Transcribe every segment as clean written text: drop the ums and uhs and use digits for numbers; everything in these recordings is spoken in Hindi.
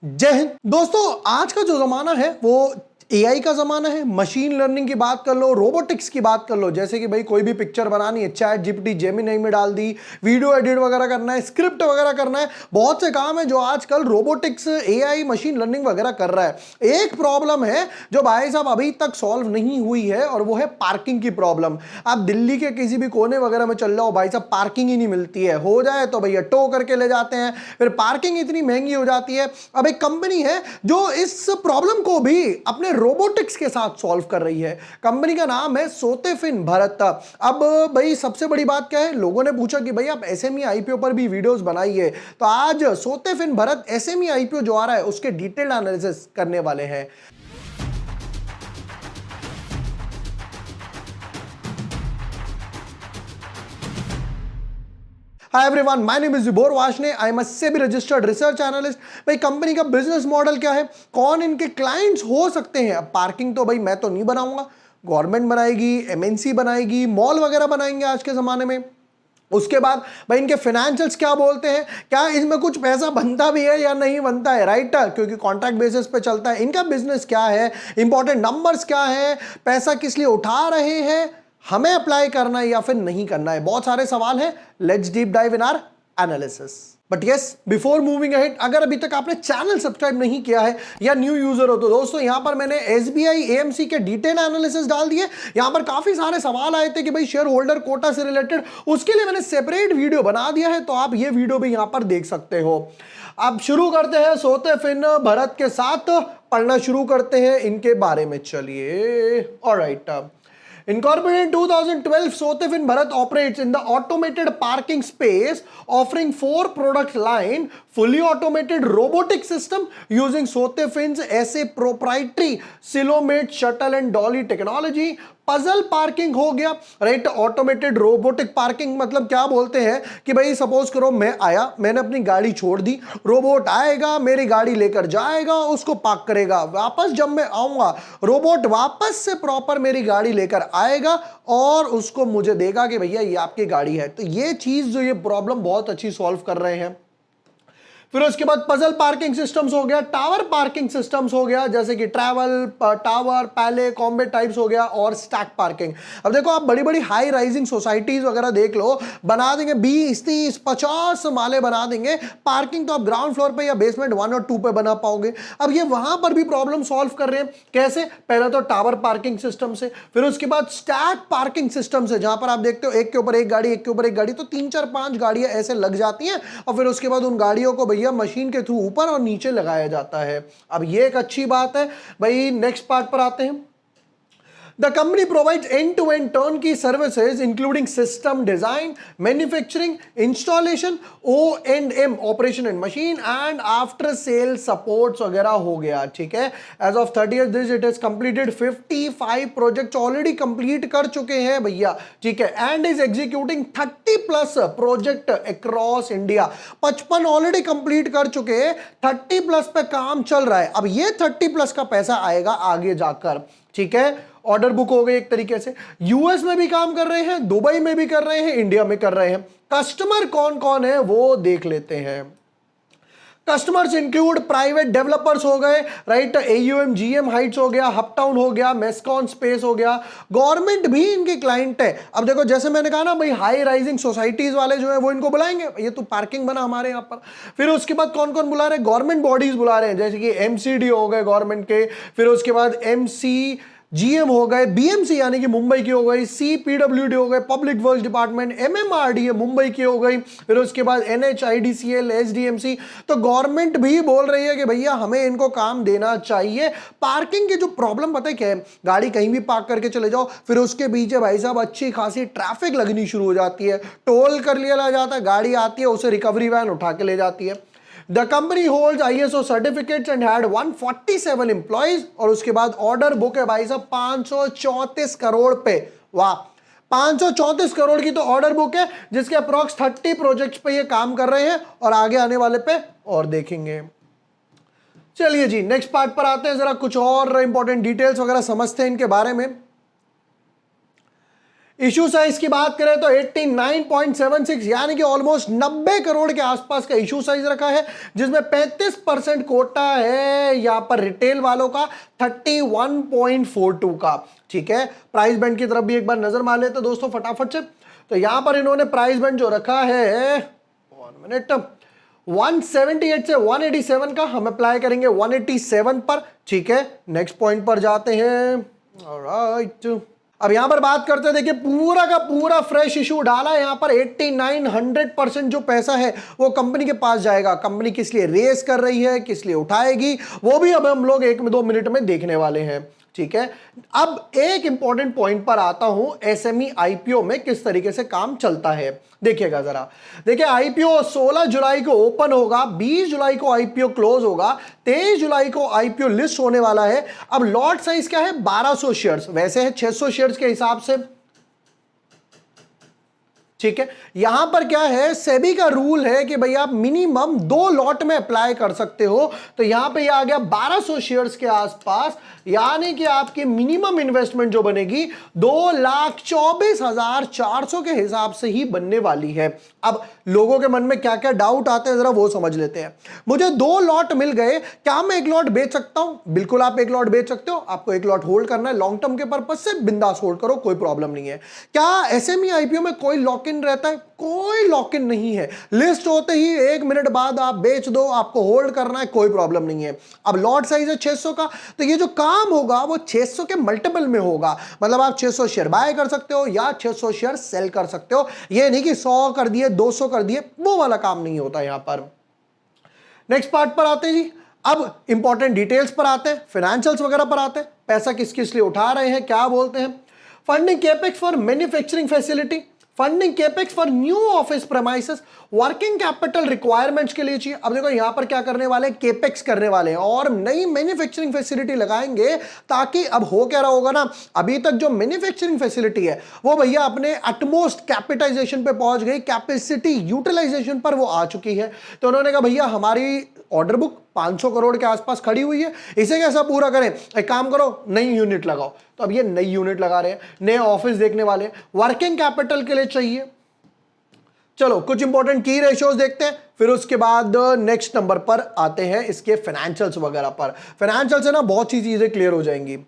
जय हिंद दोस्तों। आज का जो जमाना है वो एआई का जमाना है। मशीन लर्निंग की बात कर लो, रोबोटिक्स की बात कर लो, जैसे कि भाई कोई भी पिक्चर बनानी है, चैट जीपीटी जेमिनी में डाल दी, वीडियो एडिट वगैरह करना है, स्क्रिप्ट वगैरह करना है, बहुत से काम है जो आजकल रोबोटिक्स एआई मशीन लर्निंग वगैरह कर रहा है। एक प्रॉब्लम है जो भाई साहब अभी तक सॉल्व नहीं हुई है और वो है पार्किंग की प्रॉब्लम। आप दिल्ली के किसी भी कोने वगैरह में चल जाओ, भाई साहब पार्किंग ही नहीं मिलती है। हो जाए तो भैया टो करके ले जाते हैं, फिर पार्किंग इतनी महंगी हो जाती है। अब एक कंपनी है जो इस प्रॉब्लम को भी अपने रोबोटिक्स के साथ सॉल्व कर रही है। कंपनी का नाम है सोतेफिन भारत। अब भाई सबसे बड़ी बात क्या है, लोगों ने पूछा कि भाई आप एसएमई आईपीओ पर भी वीडियोस बनाइए, तो आज सोतेफिन भारत एसएमई आईपीओ जो आ रहा है उसके डिटेल्ड एनालिसिस करने वाले हैं। Hi everyone, my name is Vibhor Washne. I am a SEBI registered research analyst. भाई कंपनी का बिजनेस मॉडल क्या है, कौन इनके क्लाइंट्स हो सकते हैं। अब पार्किंग तो भाई मैं तो नहीं बनाऊंगा, गवर्नमेंट बनाएगी, एमएनसी बनाएगी, मॉल वगैरह बनाएंगे आज के जमाने में। उसके बाद भाई इनके फाइनेंशियल्स क्या बोलते हैं, क्या इसमें कुछ पैसा बनता भी है या नहीं बनता है, राइट, क्योंकि कॉन्ट्रैक्ट बेसिस पे चलता है। इनका बिजनेस क्या है, इंपॉर्टेंट नंबर्स क्या है, पैसा किस लिए उठा रहे हैं, हमें अप्लाई करना है या फिर नहीं करना है, बहुत सारे सवाल हैं। Let's deep dive in our analysis. But yes, before moving ahead, अगर अभी तक आपने चैनल सब्सक्राइब नहीं किया है या न्यू यूजर हो तो दोस्तों यहां पर मैंने एसबीआई एएमसी के डिटेल एनालिसिस डाल दिए। यहां पर काफी सारे सवाल आए थे कि भाई शेयर होल्डर कोटा से रिलेटेड, उसके लिए मैंने सेपरेट वीडियो बना दिया है, तो आप ये वीडियो भी यहां पर देख सकते हो। अब शुरू करते हैं सोतेफिन भारत के साथ, पढ़ना शुरू करते हैं इनके बारे में। चलिए, alright. Incorporated in 2012, Sotefin Bharat operates in the automated parking space, offering 4 product line, fully automated robotic system using Sotefin's ऐसे proprietary Silomate shuttle and dolly technology। Puzzle parking हो गया, राइट। ऑटोमेटेड रोबोटिक पार्किंग मतलब क्या बोलते हैं कि भाई सपोज करो मैं आया, मैंने अपनी गाड़ी छोड़ दी, रोबोट आएगा, मेरी गाड़ी लेकर जाएगा, उसको पार्क करेगा, वापस जब मैं आऊंगा रोबोट वापस से प्रॉपर मेरी गाड़ी लेकर आएगा और उसको मुझे देगा कि भैया ये आपकी गाड़ी है। तो ये चीज जो ये प्रॉब्लम बहुत अच्छी सॉल्व कर रहे हैं। फिर उसके बाद पजल पार्किंग सिस्टम्स हो गया, टावर पार्किंग सिस्टम्स हो गया, जैसे कि ट्रैवल टावर, पैले, कॉम्बे टाइप्स हो गया, और स्टैक पार्किंग। अब देखो आप बड़ी बड़ी हाई राइजिंग सोसाइटीज वगैरह देख लो, बना देंगे 20, 30, 50 माले बना देंगे, पार्किंग तो आप ग्राउंड फ्लोर पे या बेसमेंट 1 और 2 पे बना पाओगे। अब ये वहां पर भी प्रॉब्लम सॉल्व कर रहे हैं। कैसे? पहले तो टावर पार्किंग सिस्टम से, फिर उसके बाद स्टैक पार्किंग सिस्टम से, जहां पर आप देखते हो एक के ऊपर एक गाड़ी, एक के ऊपर एक गाड़ी, तो 3, 4, 5 गाड़ियां ऐसे लग जाती हैं, और फिर उसके बाद उन गाड़ियों को भैया मशीन के थ्रू ऊपर और नीचे लगाया जाता है। अब ये एक अच्छी बात है। भाई नेक्स्ट पार्ट पर आते हैं। The company provides end-to-end turnkey services including system design, manufacturing, installation, O&M, operation and machine, and after sale supports वगैरह हो गया, ठीक है। As of 30th this it has completed 55 projects already complete कर चुके हैं भैया, ठीक है, and is executing 30 plus project across India। 55 already complete कर चुके हैं, 30 प्लस पे काम चल रहा है। अब ये 30 प्लस का पैसा आएगा आगे जाकर, ठीक है। ऑर्डर बुक हो गई एक तरीके से। यूएस में भी काम कर रहे हैं, दुबई में भी कर रहे हैं, इंडिया में कर रहे हैं। कस्टमर कौन कौन है वो देख लेते हैं। कस्टमर्स इंक्लूड प्राइवेट डेवलपर्स हो गए, राइट, एयूएम जीएम हाइट्स हो गया, हपटाउन हो गया, मेस्कॉन स्पेस हो गया, गवर्नमेंट भी इनके क्लाइंट है। अब देखो जैसे मैंने कहा ना भाई, हाई राइजिंग सोसाइटीज वाले जो है वो इनको बुलाएंगे, ये तो पार्किंग बना हमारे यहाँ पर। फिर उसके बाद कौन कौन बुला रहे हैं, गवर्नमेंट बॉडीज बुला रहे हैं, जैसे कि एमसीडी हो गए गवर्नमेंट के, फिर उसके बाद एमसी जीएम हो गए, बीएमसी यानी कि मुंबई की हो गई, सीपीडब्ल्यूडी हो गए, public works department, MMRDA Mumbai की हो गई, फिर उसके बाद एनएचआईडीसीएल, एसडीएमसी। तो गवर्नमेंट भी बोल रही है कि भैया हमें इनको काम देना चाहिए। पार्किंग की जो प्रॉब्लम पता है क्या है, गाड़ी कहीं भी पार्क करके चले जाओ, फिर उसके पीछे भाई साहब अच्छी खासी ट्रैफिक लगनी शुरू हो जाती है, टोल कर लिया जाता है, गाड़ी आती है उसे रिकवरी वैन उठा के ले जाती है। The company holds ISO certificates and had 147 employees, और उसके बाद ऑर्डर बुक है भाई साहब 534 करोड़ पे। वाह, 534 करोड़ की तो ऑर्डर बुक है, जिसके अप्रॉक्स 30 प्रोजेक्ट्स पे ये काम कर रहे हैं, और आगे आने वाले पे और देखेंगे। चलिए जी नेक्स्ट पार्ट पर आते हैं, जरा कुछ और इंपॉर्टेंट डिटेल्स वगैरह समझते हैं इनके बारे में। इशू साइज की बात करें तो 89.76 यानी कि ऑलमोस्ट 90 करोड़ के आसपास का इशू साइज रखा है, जिसमें 35% कोटा है यहां पर रिटेल वालों का, 31.42 का। ठीक है, प्राइस बैंड की तरफ भी एक बार नजर मार लेते दोस्तों फटाफट से। तो यहां पर इन्होंने प्राइस बैंड जो रखा है 1 मिनट 178 से 187 का, हम अप्लाई करेंगे 187 पर। ठीक है, नेक्स्ट पॉइंट पर जाते हैं। ऑलराइट, अब यहां पर बात करते हैं, देखिए पूरा का पूरा फ्रेश इशू डाला यहां पर 89-100% जो पैसा है वो कंपनी के पास जाएगा। कंपनी किस लिए रेस कर रही है, किस लिए उठाएगी, वो भी अब हम लोग 1-2 मिनट में देखने वाले हैं। ठीक है, अब एक इंपॉर्टेंट पॉइंट पर आता हूं, एसएमई आईपीओ में किस तरीके से काम चलता है देखिएगा जरा। देखिए आईपीओ 16 जुलाई को ओपन होगा, 20 जुलाई को आईपीओ क्लोज होगा, 23 जुलाई को आईपीओ लिस्ट होने वाला है। अब लॉट साइज क्या है, 1200 शेयर्स, वैसे है 600 शेयर्स के हिसाब से। ठीक है, यहां पर क्या है, सेबी का रूल है कि भाई आप मिनिमम 2 लॉट में अप्लाई कर सकते हो। तो यहां पे आ गया 1200 शेयर्स के आसपास, यानी कि आपकी मिनिमम इन्वेस्टमेंट जो बनेगी 2,24,400 के हिसाब से ही बनने वाली है। अब लोगों के मन में क्या क्या डाउट आते हैं जरा वो समझ लेते हैं। मुझे 2 लॉट मिल गए, क्या मैं 1 लॉट बेच सकता हूं? बिल्कुल आप 1 लॉट बेच सकते हो। आपको 1 लॉट होल्ड करना है लॉन्ग टर्म के पर्पज से, बिंदास होल्ड करो, कोई प्रॉब्लम नहीं है। क्या एसएमई आईपीओ में कोई लॉक इन रहता है? कोई लॉक इन नहीं है। लिस्ट होते ही 1 मिनट बाद आप बेच दो, आपको होल्ड करना है, कोई प्रॉब्लम नहीं है। अब लॉट साइज है 600 का, तो ये जो काम होगा वो 600 के मल्टीपल में होगा। मतलब आप 600 शेयर बाय कर सकते हो या 600 शेयर सेल कर सकते हो। ये नहीं कि 100 कर दिए, 200 कर दिए, वो वाला काम नहीं होता यहां पर। नेक्स्ट पार्ट पर आते हैं जी। अब इंपॉर्टेंट डिटेल्स पर आते हैं, फाइनेंशियल्स वगैरह पर आते हैं। पैसा किस किस लिए उठा रहे हैं, क्या बोलते हैं। Funding capex for manufacturing facility, funding capex for new office premises, working capital requirements के लिए चाहिए। अब देखो यहां पर क्या करने वाले हैं, कैपेक्स करने वाले हैं और नई मैन्युफैक्चरिंग फैसिलिटी लगाएंगे, ताकि अब हो क्या रहा होगा ना, अभी तक जो मैन्युफैक्चरिंग फैसिलिटी है वो भैया अपने अटमोस्ट कैपिटाइजेशन पे पहुंच गई, कैपेसिटी यूटिलाइजेशन पर वो आ चुकी है। तो उन्होंने कहा भैया हमारी ऑर्डर बुक 500 करोड़ के आसपास खड़ी हुई है, इसे कैसा पूरा करें, एक काम करो नई यूनिट लगाओ। तो अब ये नई यूनिट लगा रहे हैं, नए ऑफिस देखने वाले, वर्किंग कैपिटल के लिए चाहिए। चलो कुछ इंपॉर्टेंट की रेशियोज देखते हैं, फिर उसके बाद नेक्स्ट नंबर पर आते हैं इसके फाइनेंशियल्स वगैरह पर। फाइनेंशियल से ना बहुत सी चीजें क्लियर हो जाएंगी।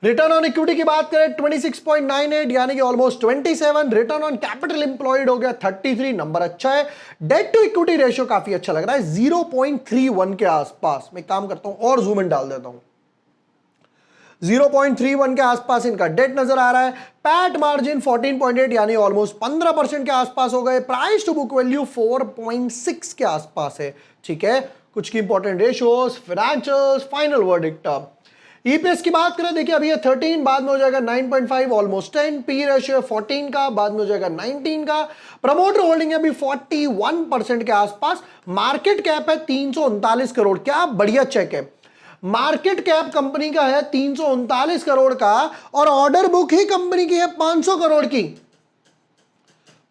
रिटर्न ऑन इक्विटी की बात करें 26.98 यानी कि almost 27। Return on capital employed हो गया 33, नंबर अच्छा है। डेट टू इक्विटी रेशियो काफी अच्छा लग रहा है 0.31 के आसपास। मैं काम करता हूं और जूम इन डाल देता हूं, 0.31 के आसपास इनका डेट नजर आ रहा है। पैट मार्जिन 14.8 यानी ऑलमोस्ट 15% के आसपास हो गए। प्राइस टू बुक वैल्यू 4.6 के आसपास है। ठीक है, कुछ की important ratios, financials, final verdict. EPS की बात करें, देखिए अभी ये 13, बाद में हो जाएगा 9.5, ऑलमोस्ट 10। पी रेशियो 14 का, बाद में हो जाएगा 19 का। प्रमोटर होल्डिंग है अभी 41% के आसपास। मार्केट कैप है 339 करोड़, क्या बढ़िया चेक है। मार्केट कैप कंपनी का है 339 करोड़ का और ऑर्डर बुक ही कंपनी की है 500 करोड़ की,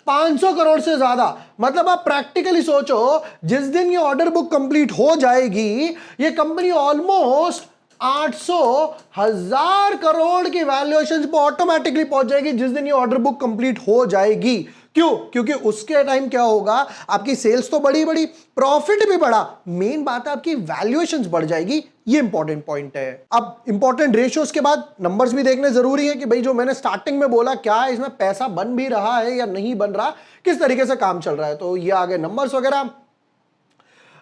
500 करोड़ से ज्यादा। मतलब आप प्रैक्टिकली सोचो, जिस दिन ये ऑर्डर बुक कंप्लीट हो जाएगी, ये कंपनी ऑलमोस्ट 800,000 करोड़ की वैल्यूएशन पर ऑटोमेटिकली पहुंच जाएगी जिस दिन ये ऑर्डर बुक कंप्लीट हो जाएगी। क्यों? क्योंकि उसके टाइम क्या होगा, आपकी सेल्स तो बड़ी बड़ी, प्रॉफिट भी बढ़ा, मेन बात है आपकी वैल्यूएशंस बढ़ जाएगी। ये इंपॉर्टेंट पॉइंट है। अब इंपॉर्टेंट रेशियोज के बाद नंबर्स भी देखने जरूरी है कि भाई जो मैंने स्टार्टिंग में बोला, क्या इसमें पैसा बन भी रहा है या नहीं बन रहा, किस तरीके से काम चल रहा है। तो ये आगे नंबर्स वगैरह,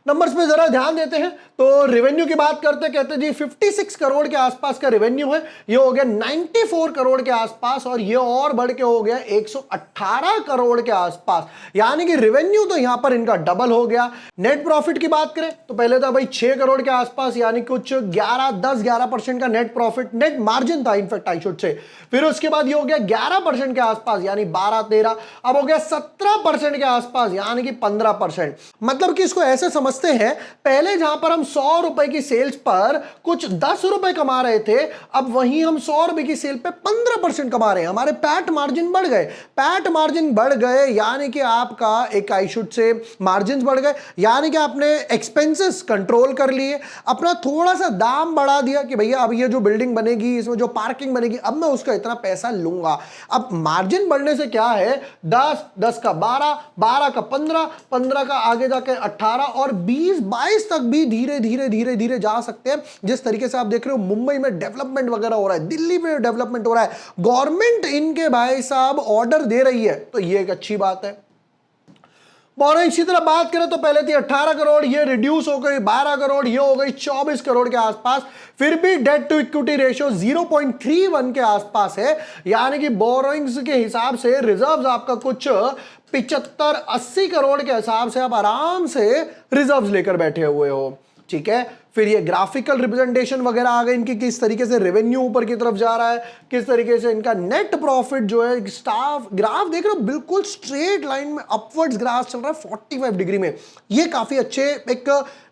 नंबर्स पे जरा ध्यान देते हैं। तो रेवेन्यू की बात करते कहते जी 56 करोड़ के आसपास का रेवेन्यू है, ये हो गया 94 करोड़ के आसपास और ये और बढ़ के हो गया 118 करोड़ के आसपास, यानी कि रेवेन्यू तो यहां पर इनका डबल हो गया। नेट प्रॉफिट की बात करें तो पहले था भाई 6 करोड़ के आसपास, यानी कुछ 10-11% का नेट प्रॉफिट, नेट मार्जिन था इनफैक्ट आई शुड से। फिर उसके बाद ये हो गया 11% के आसपास यानी 12-13, अब हो गया 17% के आसपास यानी कि 15%। मतलब कि इसको ऐसे समझ समझते हैं। पहले जहां पर हम 100 रुपए की सेल्स पर कुछ 10 रुपए कमा रहे थे, अब वहीं हम 100 रुपए की सेल पे 15% कमा रहे हैं। हमारे पैट मार्जिन बढ़ गए। पैट मार्जिन बढ़ गए यानी कि आपका एक आई शुड से मार्जिन बढ़ गए, यानी कि आपने एक्सपेंसेस कंट्रोल कर लिए, अपना थोड़ा सा दाम बढ़ा दिया कि भैया अब ये जो बिल्डिंग बनेगी, इसमें जो पार्किंग बनेगी, अब मैं उसका इतना पैसा लूंगा। अब मार्जिन बढ़ने से क्या है, 10, 10 का 12, 12 का 15, 15 का आगे जाके 18 और 20, 22 तक भी धीरे धीरे धीरे धीरे जा सकते हैं। जिस तरीके से आप देख रहे हो मुंबई में डेवलपमेंट वगैरह हो रहा है, दिल्ली में डेवलपमेंट हो रहा है, गवर्नमेंट इनके भाई साहब ऑर्डर दे रही है, तो ये एक अच्छी बात है। और इसी तरह बात करें तो पहले थी 18 करोड़, ये रिड्यूस हो गई 12 करोड़, ये हो गई 24 करोड़ के आसपास। फिर भी डेट टू इक्विटी रेशियो 0.31 के आसपास है, यानी कि बोरोइंग्स के हिसाब से रिजर्व्स आपका कुछ 75-80 करोड़ के हिसाब से आप आराम से रिजर्व्स लेकर बैठे हुए हो। ठीक है, फिर ये ग्राफिकल रिप्रेजेंटेशन वगैरह आ गए इनकी, किस तरीके से रेवेन्यू ऊपर की तरफ जा रहा है, किस तरीके से इनका नेट प्रॉफिट जो है, स्टाफ ग्राफ देख रहे हो बिल्कुल स्ट्रेट लाइन में अपवर्ड्स ग्राफ चल रहा है 45 डिग्री में। ये काफी अच्छे एक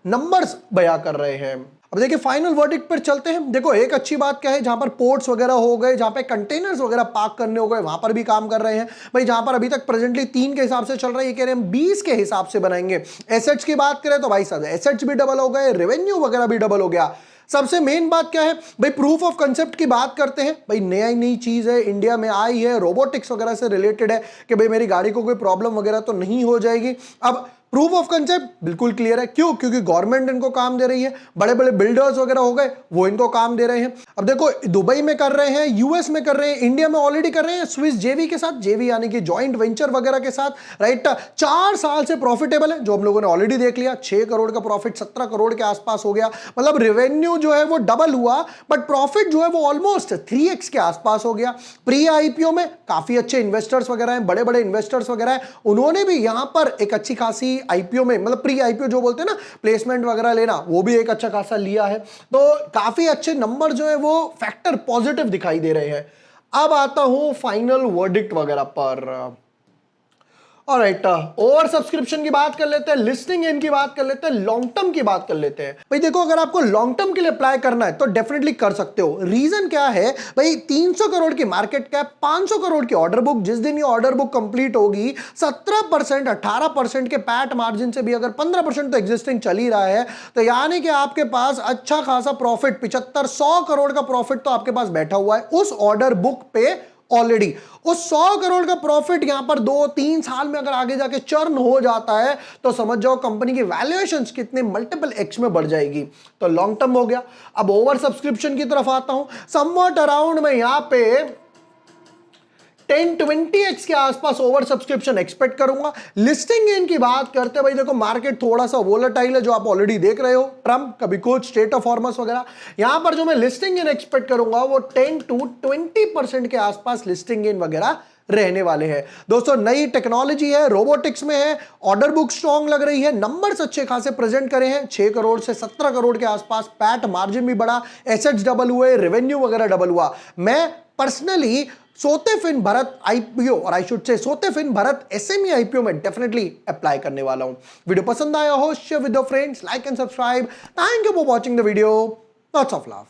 नंबर्स बयां कर रहे हैं। अब देखिए फाइनल वर्डिक्ट पर चलते हैं। देखो एक अच्छी बात क्या है, जहां पर पोर्ट्स वगैरह हो गए, जहां पे कंटेनर्स वगैरह पार्क करने हो गए, वहां पर भी काम कर रहे हैं भाई। जहां पर अभी तक प्रेजेंटली 3 के हिसाब से चल रहा है, ये कह रहे हैं हम 20 के हिसाब से बनाएंगे। एसेट्स की बात करें तो भाई साहब एसेट्स भी डबल हो गए, रेवेन्यू वगैरह भी डबल हो गया। सबसे मेन बात क्या है भाई, प्रूफ ऑफ कंसेप्ट की बात करते हैं भाई। नया नई चीज है, इंडिया में आई है, रोबोटिक्स वगैरह से रिलेटेड है कि भाई मेरी गाड़ी को कोई प्रॉब्लम वगैरह तो नहीं हो जाएगी। अब प्रूफ ऑफ कंसेप्ट बिल्कुल क्लियर है, क्यों? क्योंकि गवर्नमेंट इनको काम दे रही है, बड़े बड़े बिल्डर्स वगैरह हो गए वो इनको काम दे रहे हैं। अब देखो दुबई में कर रहे हैं, यूएस में कर रहे हैं, इंडिया में ऑलरेडी कर रहे हैं स्विस जेवी के साथ, जेवी यानी कि जॉइंट वेंचर वगैरह के साथ, राइट। 4 साल से प्रॉफिटेबल है, जो हम लोगों ने ऑलरेडी देख लिया। 6 करोड़ का प्रॉफिट 17 करोड़ के आसपास हो गया, मतलब रेवेन्यू जो है वो डबल हुआ, बट प्रॉफिट जो है वो ऑलमोस्ट 3x के आसपास हो गया। प्री आईपीओ में काफी अच्छे इन्वेस्टर्स वगैरह हैं, बड़े बड़े इन्वेस्टर्स वगैरह हैं, उन्होंने भी यहां पर एक अच्छी खासी आईपीओ में, मतलब प्री आईपीओ जो बोलते हैं ना, प्लेसमेंट वगैरह लेना, वो भी एक अच्छा खासा लिया है। तो काफी अच्छे नंबर जो है वो फैक्टर पॉजिटिव दिखाई दे रहे हैं। अब आता हूं फाइनल वर्डिक्ट वगैरह पर। ऑलराइट, ओवर सब्सक्रिप्शन की बात कर लेते हैं, लिस्टिंग इन की बात कर लेते हैं, लॉन्ग टर्म की बात कर लेते हैं। भाई देखो अगर आपको लॉन्ग टर्म के लिए अप्लाई करना है तो डेफिनेटली कर सकते हो। रीजन क्या है भाई, 300 करोड़ की मार्केट कैप, 500 करोड़ की ऑर्डर बुक, जिस दिन ये ऑर्डर बुक कंप्लीट होगी 17%, 18% के पैट मार्जिन से भी अगर 15% तो एग्जिस्टिंग चल ही रहा है, तो यानी कि आपके पास अच्छा खासा प्रॉफिट, 75-100 करोड़ का प्रॉफिट तो आपके पास बैठा हुआ है उस ऑर्डर बुक पे ऑलरेडी। उस 100 करोड़ का प्रॉफिट यहां पर 2-3 साल में अगर आगे जाके चर्न हो जाता है तो समझ जाओ कंपनी की वैल्यूएशंस कितने मल्टीपल एक्स में बढ़ जाएगी। तो लॉन्ग टर्म हो गया। अब ओवर सब्सक्रिप्शन की तरफ आता हूं, समवॉट अराउंड में यहां पे 10-20x के आसपास ओवर सब्सक्रिप्शन एक्सपेक्ट करूंगा। लिस्टिंग इन की बात करते हैं भाई, देखो मार्केट थोड़ा सा वोलेटाइल है, जो आप ऑलरेडी देख रहे हो, ट्रम्प कभी कुछ, स्टेट ऑफ हॉर्मस वगैरह। यहां पर जो मैं लिस्टिंग इन एक्सपेक्ट करूंगा वो 10-20% के आसपास लिस्टिंग इन वगैरह रहने वाले हैं। दोस्तों नई टेक्नोलॉजी है, रोबोटिक्स में है, ऑर्डर बुक स्ट्रॉन्ग लग रही है, नंबर्स अच्छे खासे प्रेजेंट करे हैं, 6 करोड़ से 17 करोड़ के आसपास, पैट मार्जिन भी बढ़ा, एसेट्स डबल हुए, रेवेन्यू वगैरह डबल हुआ। मैं पर्सनली सोते फिन भारत आईपीओ, और आई शुड से सोते फिन भारत एसएमई आईपीओ में डेफिनेटली अप्लाई करने वाला हूं। वीडियो पसंद आया हो share with your friends, like and subscribe. Thank you for watching the video, lots of love.